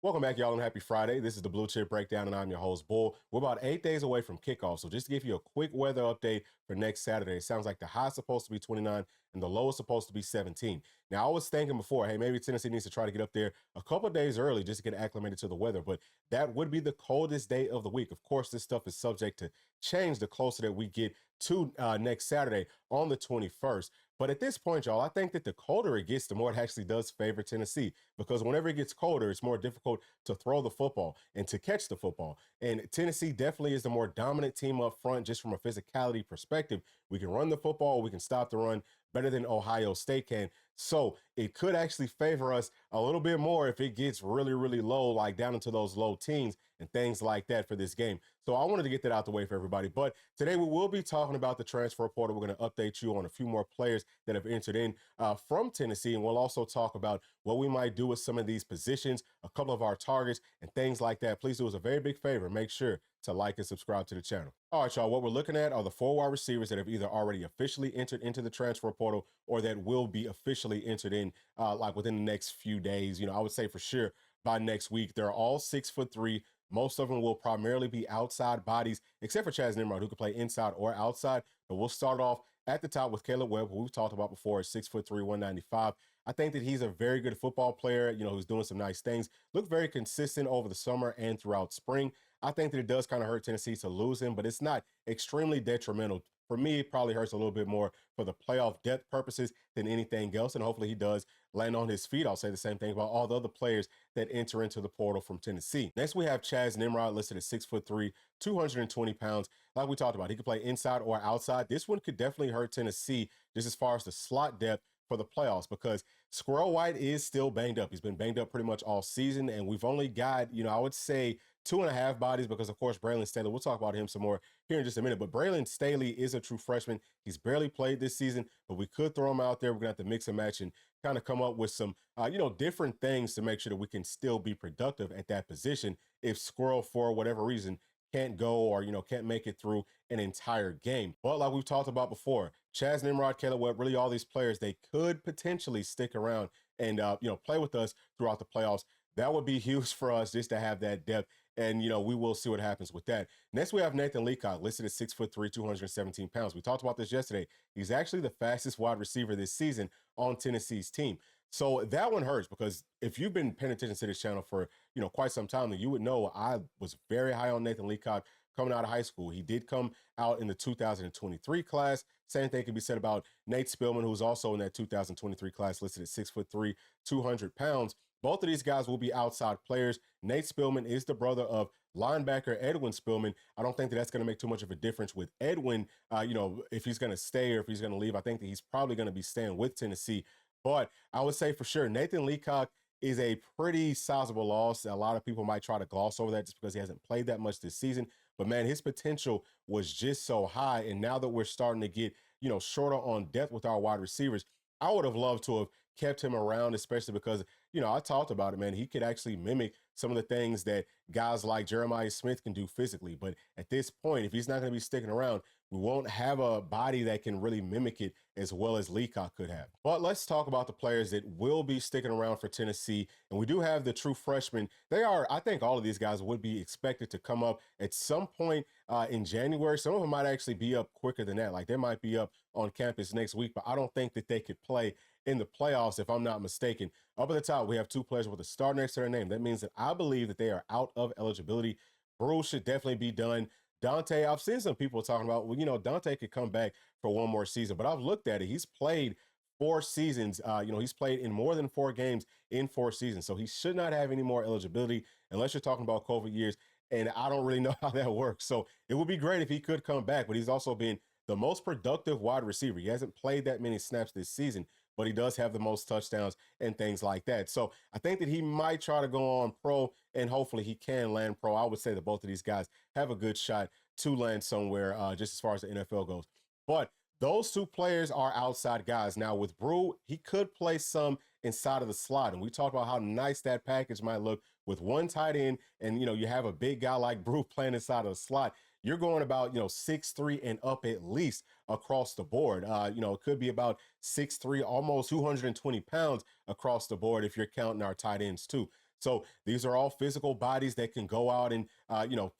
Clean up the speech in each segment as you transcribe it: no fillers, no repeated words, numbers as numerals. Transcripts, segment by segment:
Welcome back, y'all, and happy Friday. This is the Bluechip Breakdown, and I'm your host, Bull. We're about 8 days away from kickoff, so just to give you a quick weather update for next Saturday, it sounds like the high is supposed to be 29 and the low is supposed to be 17. Now, I was thinking before, hey, maybe Tennessee needs to try to get up there a couple of days early just to get acclimated to the weather, but that would be the coldest day of the week. Of course, this stuff is subject to change the closer that we get to next Saturday on the 21st. But at this point, y'all, I think that the colder it gets, the more it actually does favor Tennessee, because whenever it gets colder, it's more difficult to throw the football and to catch the football. And Tennessee definitely is the more dominant team up front, just from a physicality perspective. We can run the football, we can stop the run better than Ohio State can. So it could actually favor us a little bit more if it gets really, really low, like down into those low teens and things like that for this game. So I wanted to get that out the way for everybody. But today we will be talking about the transfer portal. We're going to update you on a few more players that have entered in from Tennessee. And we'll also talk about what we might do with some of these positions, a couple of our targets and things like that. Please do us a very big favor. Make sure to like and subscribe to the channel. All right, y'all, what we're looking at are the 4 wide receivers that have either already officially entered into the transfer portal or that will be officially entered in like within the next few days. I would say for sure by next week. They're all 6'3". Most of them will primarily be outside bodies, except for Chaz Nimrod, who can play inside or outside. But we'll start off at the top with Caleb Webb, who we've talked about before, 6'3", 195. I think that he's a very good football player, who's doing some nice things. Looked very consistent over the summer and throughout spring. I think that it does kind of hurt Tennessee to lose him, but it's not extremely detrimental. For me, it probably hurts a little bit more for the playoff depth purposes than anything else, and hopefully he does land on his feet. I'll say the same thing about all the other players that enter into the portal from Tennessee. Next, we have Chaz Nimrod listed at 6'3", 220 pounds. Like we talked about, he could play inside or outside. This one could definitely hurt Tennessee just as far as the slot depth for the playoffs, because Squirrel White is still banged up. He's been banged up pretty much all season, and we've only got, I would say 2.5 bodies because, of course, Braylon Staley, we'll talk about him some more here in just a minute, but Braylon Staley is a true freshman. He's barely played this season, but we could throw him out there. We're going to have to mix and match and kind of come up with some, different things to make sure that we can still be productive at that position if Squirrel, for whatever reason, can't go or, can't make it through an entire game. But like we've talked about before, Chaz Nimrod, Caleb Webb, really all these players, they could potentially stick around and, play with us throughout the playoffs. That would be huge for us just to have that depth. And, we will see what happens with that. Next, we have Nathan Leacock, listed at 6'3", 217 pounds. We talked about this yesterday. He's actually the fastest wide receiver this season on Tennessee's team. So that one hurts, because if you've been paying attention to this channel for, quite some time, then you would know I was very high on Nathan Leacock coming out of high school. He did come out in the 2023 class. Same thing can be said about Nate Spillman, who's also in that 2023 class, listed at 6'3", 200 pounds. Both of these guys will be outside players. Nate Spillman is the brother of linebacker Edwin Spillman. I don't think that that's going to make too much of a difference with Edwin, if he's going to stay or if he's going to leave. I think that he's probably going to be staying with Tennessee. But I would say for sure, Nathan Leacock is a pretty sizable loss. A lot of people might try to gloss over that just because he hasn't played that much this season. But man, his potential was just so high. And now that we're starting to get, shorter on depth with our wide receivers, I would have loved to have kept him around, especially because, I talked about it, man. He could actually mimic some of the things that guys like Jeremiah Smith can do physically. But at this point, if he's not going to be sticking around, we won't have a body that can really mimic it as well as Leacock could have. But let's talk about the players that will be sticking around for Tennessee. And we do have the true freshmen. I think all of these guys would be expected to come up at some point in January. Some of them might actually be up quicker than that. Like they might be up on campus next week, but I don't think that they could play in the playoffs, if I'm not mistaken. Up at the top, we have 2 players with a star next to their name. That means that I believe that they are out of eligibility. Bruce should definitely be done. Dante, I've seen some people talking about, well, Dante could come back for one more season, but I've looked at it. He's played 4 seasons. He's played in more than 4 games in 4 seasons. So he should not have any more eligibility unless you're talking about COVID years. And I don't really know how that works. So it would be great if he could come back, but he's also been the most productive wide receiver. He hasn't played that many snaps this season, but he does have the most touchdowns and things like that. So I think that he might try to go on pro, and hopefully he can land pro. I would say that both of these guys have a good shot to land somewhere just as far as the NFL goes. But those 2 players are outside guys. Now with Brew, he could play some inside of the slot. And we talked about how nice that package might look with 1 tight end. And, you have a big guy like Brew playing inside of the slot. You're going about, 6'3" and up at least across the board. It could be about 6'3", almost 220 pounds across the board if you're counting our tight ends too. So these are all physical bodies that can go out and,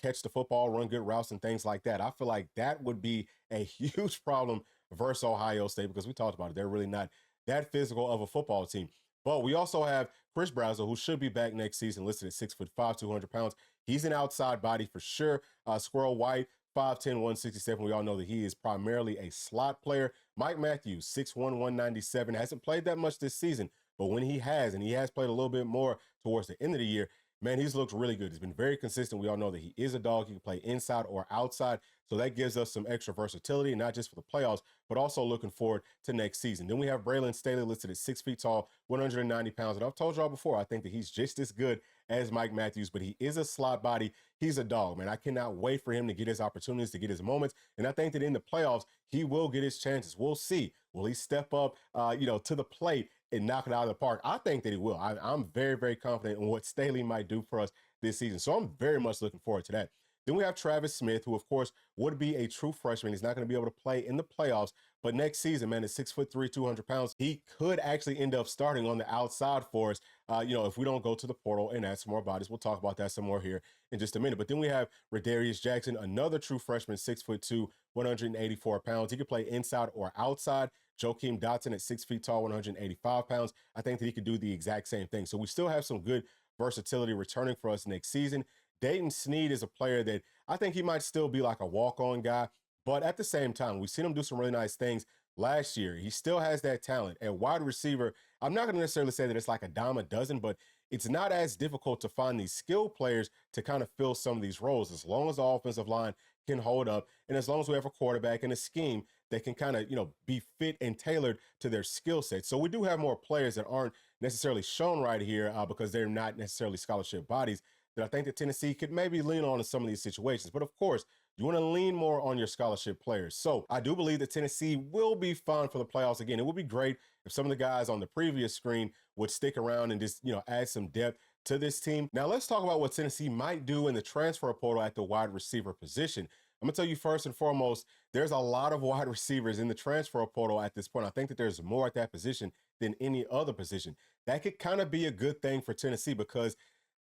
catch the football, run good routes and things like that. I feel like that would be a huge problem versus Ohio State because we talked about it. They're really not that physical of a football team. But we also have Chris Brazzell, who should be back next season, listed at 6'5", 200 pounds. He's an outside body for sure. Squirrel White, 5'10", 167. We all know that he is primarily a slot player. Mike Matthews, 6'1", 197. Hasn't played that much this season, but when he has, and he has played a little bit more towards the end of the year, man, he's looked really good. He's been very consistent. We all know that he is a dog. He can play inside or outside. So that gives us some extra versatility, not just for the playoffs, but also looking forward to next season. Then we have Braylon Staley listed at 6 feet tall, 190 pounds. And I've told y'all before, I think that he's just as good as Mike Matthews, but he is a slot body. He's a dog, man. I cannot wait for him to get his opportunities, to get his moments. And I think that in the playoffs, he will get his chances. We'll see. Will he step up, to the plate and knock it out of the park? I think that he will. I'm very, very confident in what Staley might do for us this season. So I'm very much looking forward to that. Then we have Travis Smith, who, of course, would be a true freshman. He's not going to be able to play in the playoffs. But next season, man, at 6'3", 200 pounds, he could actually end up starting on the outside for us, if we don't go to the portal and add some more bodies. We'll talk about that some more here in just a minute. But then we have Radarius Jackson, another true freshman, 6'2", 184 pounds. He could play inside or outside. Joakim Dotson at 6 feet tall, 185 pounds. I think that he could do the exact same thing. So we still have some good versatility returning for us next season. Dayton Sneed is a player that I think he might still be like a walk-on guy, but at the same time, we've seen him do some really nice things last year. He still has that talent. At wide receiver, I'm not going to necessarily say that it's like a dime a dozen, but it's not as difficult to find these skilled players to kind of fill some of these roles as long as the offensive line can hold up and as long as we have a quarterback and a scheme that can kind of, be fit and tailored to their skill set. So we do have more players that aren't necessarily shown right here because they're not necessarily scholarship bodies that I think that Tennessee could maybe lean on in some of these situations. But of course, you want to lean more on your scholarship players. So I do believe that Tennessee will be fine for the playoffs. Again, it would be great if some of the guys on the previous screen would stick around and just, add some depth to this team. Now let's talk about what Tennessee might do in the transfer portal at the wide receiver position. I'm going to tell you first and foremost, there's a lot of wide receivers in the transfer portal at this point. I think that there's more at that position than any other position. That could kind of be a good thing for Tennessee because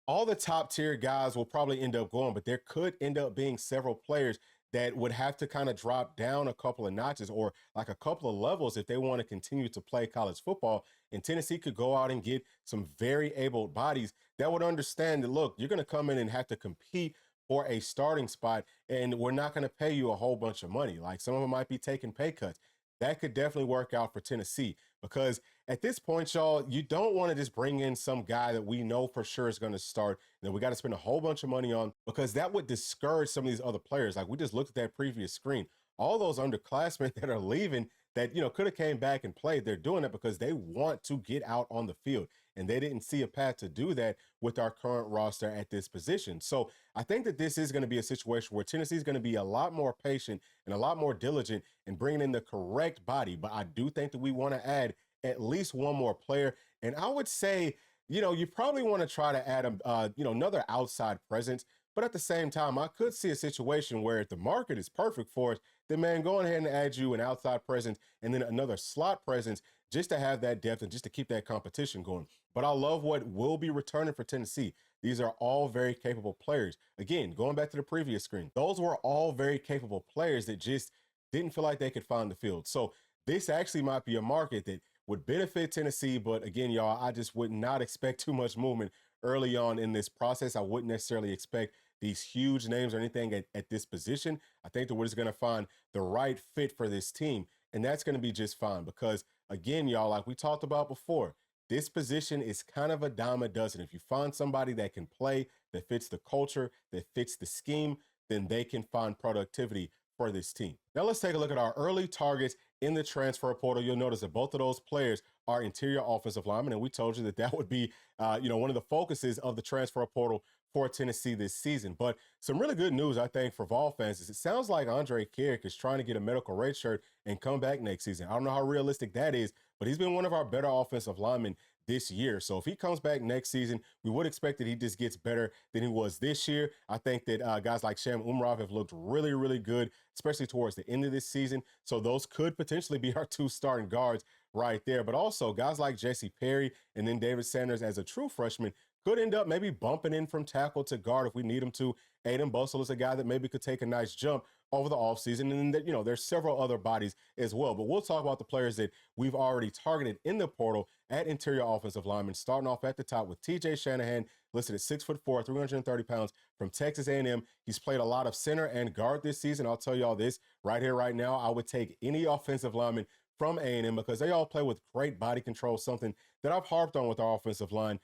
all the top tier guys will probably end up going, but there could end up being several players that would have to kind of drop down a couple of notches or like a couple of levels if they want to continue to play college football. And Tennessee could go out and get some very able bodies that would understand that, look, you're going to come in and have to compete for a starting spot, and we're not going to pay you a whole bunch of money. Like some of them might be taking pay cuts. That could definitely work out for Tennessee because at this point, y'all, you don't want to just bring in some guy that we know for sure is going to start and that we got to spend a whole bunch of money on because that would discourage some of these other players. Like we just looked at that previous screen. All those underclassmen that are leaving that, could have came back and played, they're doing it because they want to get out on the field. And they didn't see a path to do that with our current roster at this position. So I think that this is going to be a situation where Tennessee is going to be a lot more patient and a lot more diligent in bringing in the correct body. But I do think that we want to add at least one more player. And I would say, you probably want to try to add, another outside presence. But at the same time, I could see a situation where if the market is perfect for us, then, man, go ahead and add you an outside presence and then another slot presence just to have that depth and just to keep that competition going. But I love what will be returning for Tennessee. These are all very capable players. Again, going back to the previous screen, those were all very capable players that just didn't feel like they could find the field. So this actually might be a market that would benefit Tennessee. But again, y'all, I just would not expect too much movement early on in this process. I wouldn't necessarily expect these huge names or anything at this position. I think that we're just going to find the right fit for this team. And that's going to be just fine because, again, y'all, like we talked about before, this position is kind of a dime a dozen. If you find somebody that can play, that fits the culture, that fits the scheme, then they can find productivity for this team. Now let's take a look at our early targets in the transfer portal. You'll notice that both of those players are interior offensive linemen, and we told you that that would be, one of the focuses of the transfer portal for Tennessee this season. But some really good news, I think, for Vol fans is it sounds like Andre Carrick is trying to get a medical red shirt and come back next season. I don't know how realistic that is, but he's been one of our better offensive linemen this year. So if he comes back next season, we would expect that he just gets better than he was this year. I think that guys like Sham Umrov have looked really, really good, especially towards the end of this season. So those could potentially be our two starting guards right there. But also guys like Jesse Perry and then David Sanders as a true freshman could end up maybe bumping in from tackle to guard if we need him to. Aiden Bustle is a guy that maybe could take a nice jump over the offseason. And then, there's several other bodies as well. But we'll talk about the players that we've already targeted in the portal at interior offensive linemen, starting off at the top with TJ Shanahan, listed at 6'4", 330 pounds from Texas A&M. He's played a lot of center and guard this season. I'll tell y'all this right here, right now. I would take any offensive lineman from A&M because they all play with great body control, something that I've harped on with our offensive line,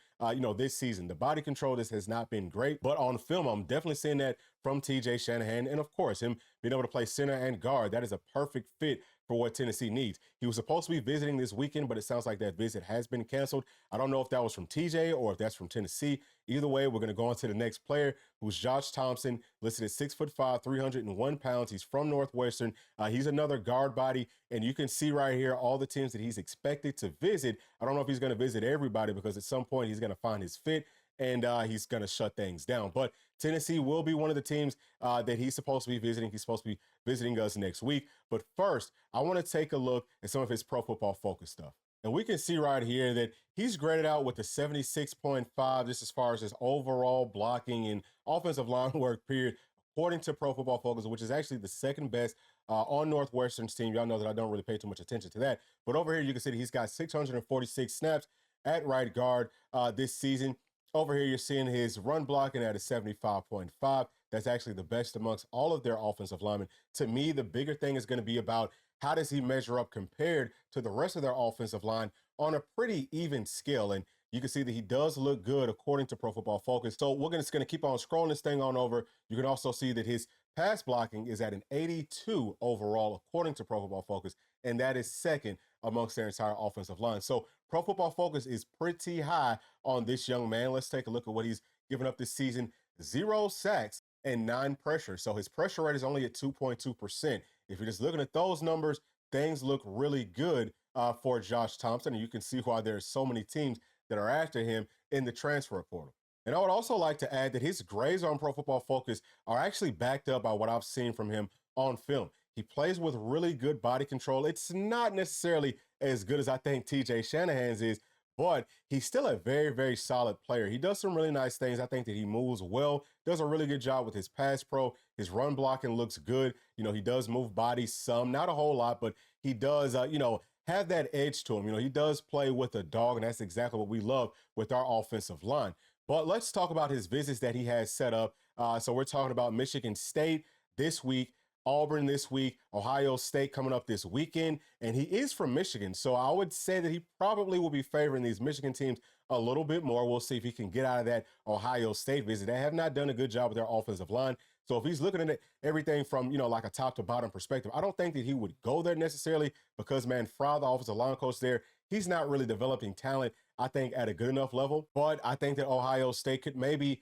this season. The body control has not been great, but on film, I'm definitely seeing that from TJ Shanahan. And of course, him being able to play center and guard, that is a perfect fit for what Tennessee needs. He was supposed to be visiting this weekend, but it sounds like that visit has been canceled. I don't know if that was from TJ or if that's from Tennessee. Either way, we're going to go on to the next player, who's Josh Thompson, listed at 6'5", 301 pounds. He's from Northwestern. He's another guard body, and you can see right here all the teams that he's expected to visit. I don't know if he's going to visit everybody because at some point he's going to find his fit and he's going to shut things down. But Tennessee will be one of the teams that he's supposed to be visiting. He's supposed to be visiting us next week. But first, I want to take a look at some of his Pro Football Focus stuff. And we can see right here that he's graded out with a 76.5, just as far as his overall blocking and offensive line work, period, according to Pro Football Focus, which is actually the second best on Northwestern's team. Y'all know that I don't really pay too much attention to that. But over here, you can see that he's got 646 snaps at right guard this season. Over here, you're seeing his run blocking at a 75.5. That's actually the best amongst all of their offensive linemen. To me, the bigger thing is going to be about how does he measure up compared to the rest of their offensive line on a pretty even scale. And you can see that he does look good according to Pro Football Focus. So we're just going to keep on scrolling this thing on over. You can also see that his pass blocking is at an 82 overall according to Pro Football Focus, and that is second amongst their entire offensive line. So Pro Football Focus is pretty high on this young man. Let's take a look at what he's given up this season. 0 sacks and 9 pressures. So his pressure rate is only at 2.2%. If you're just looking at those numbers, things look really good for Josh Thompson. And you can see why there's so many teams that are after him in the transfer portal. And I would also like to add that his grades on Pro Football Focus are actually backed up by what I've seen from him on film. He plays with really good body control. It's not necessarily as good as I think TJ Shanahan's is, but he's still a very, very solid player. He does some really nice things. I think that he moves well, does a really good job with his pass pro. His run blocking looks good. He does move bodies some, not a whole lot, but he does, have that edge to him. He does play with a dog, and that's exactly what we love with our offensive line. But let's talk about his visits that he has set up. So we're talking about Michigan State this week, Auburn this week, Ohio State coming up this weekend, and he is from Michigan. So I would say that he probably will be favoring these Michigan teams a little bit more. We'll see if he can get out of that Ohio State visit. They have not done a good job with their offensive line. So if he's looking at everything from, like a top to bottom perspective, I don't think that he would go there necessarily because, man, Fry, the offensive line coach there, he's not really developing talent, I think, at a good enough level. But I think that Ohio State could maybe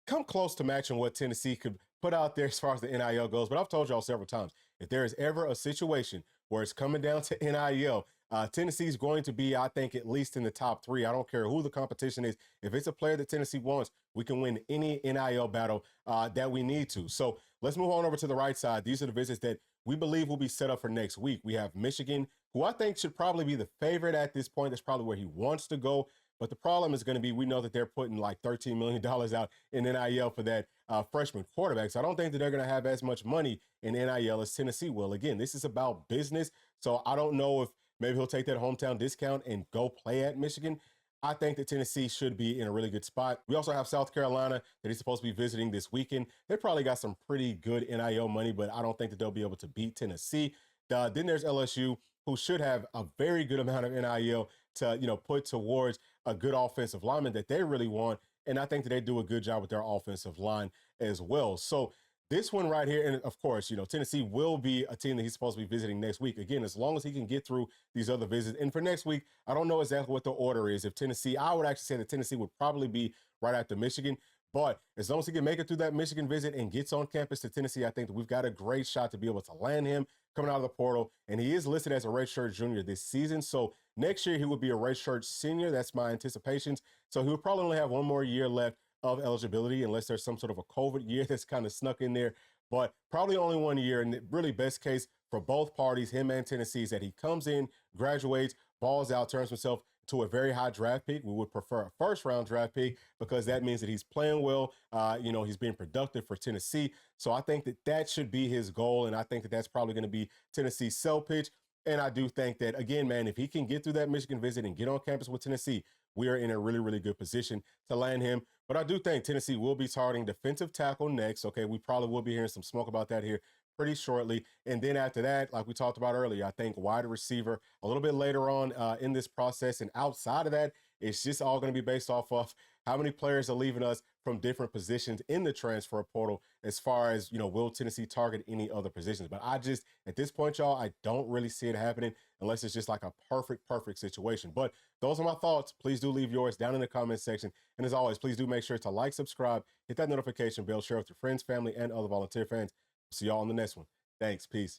come close to matching what Tennessee could put out there as far as the NIL goes. But I've told y'all several times, if there is ever a situation where it's coming down to NIL, Tennessee's going to be, I think, at least in the top 3. I don't care who the competition is. If it's a player that Tennessee wants, we can win any NIL battle that we need to. So let's move on over to the right side. These are the visits that we believe will be set up for next week. We have Michigan, who I think should probably be the favorite at this point. That's probably where he wants to go. But the problem is going to be, we know that they're putting like $13 million out in NIL for that freshman quarterback. So I don't think that they're going to have as much money in NIL as Tennessee will. Again, this is about business. So I don't know if maybe he'll take that hometown discount and go play at Michigan. I think that Tennessee should be in a really good spot. We also have South Carolina that he's supposed to be visiting this weekend. They probably got some pretty good NIL money, but I don't think that they'll be able to beat Tennessee. Then there's LSU, who should have a very good amount of NIL to, put towards a good offensive lineman that they really want. And I think that they do a good job with their offensive line as well. So this one right here, and of course, Tennessee will be a team that he's supposed to be visiting next week. Again, as long as he can get through these other visits. And for next week, I don't know exactly what the order is. If Tennessee, I would actually say that Tennessee would probably be right after Michigan. But as long as he can make it through that Michigan visit and gets on campus to Tennessee, I think that we've got a great shot to be able to land him coming out of the portal. And he is listed as a redshirt junior this season. So next year, he would be a redshirt senior. That's my anticipations. So he would probably only have one more year left of eligibility, unless there's some sort of a COVID year that's kind of snuck in there. But probably only 1 year. And really best case for both parties, him and Tennessee, is that he comes in, graduates, balls out, turns himself to a very high draft pick. We would prefer a first-round draft pick because that means that he's playing well. He's being productive for Tennessee. So I think that that should be his goal, and I think that that's probably going to be Tennessee's sell pitch. And I do think that, again, man, if he can get through that Michigan visit and get on campus with Tennessee, we are in a really, really good position to land him. But I do think Tennessee will be targeting defensive tackle next. Okay, we probably will be hearing some smoke about that here pretty shortly. And then after that, like we talked about earlier, I think wide receiver a little bit later on in this process. And outside of that, it's just all going to be based off of how many players are leaving us from different positions in the transfer portal as far as, will Tennessee target any other positions? But I just, at this point, y'all, I don't really see it happening unless it's just like a perfect situation. But those are my thoughts. Please do leave yours down in the comment section. And as always, please do make sure to like, subscribe, hit that notification bell, share with your friends, family, and other volunteer fans. See y'all on the next one. Thanks. Peace.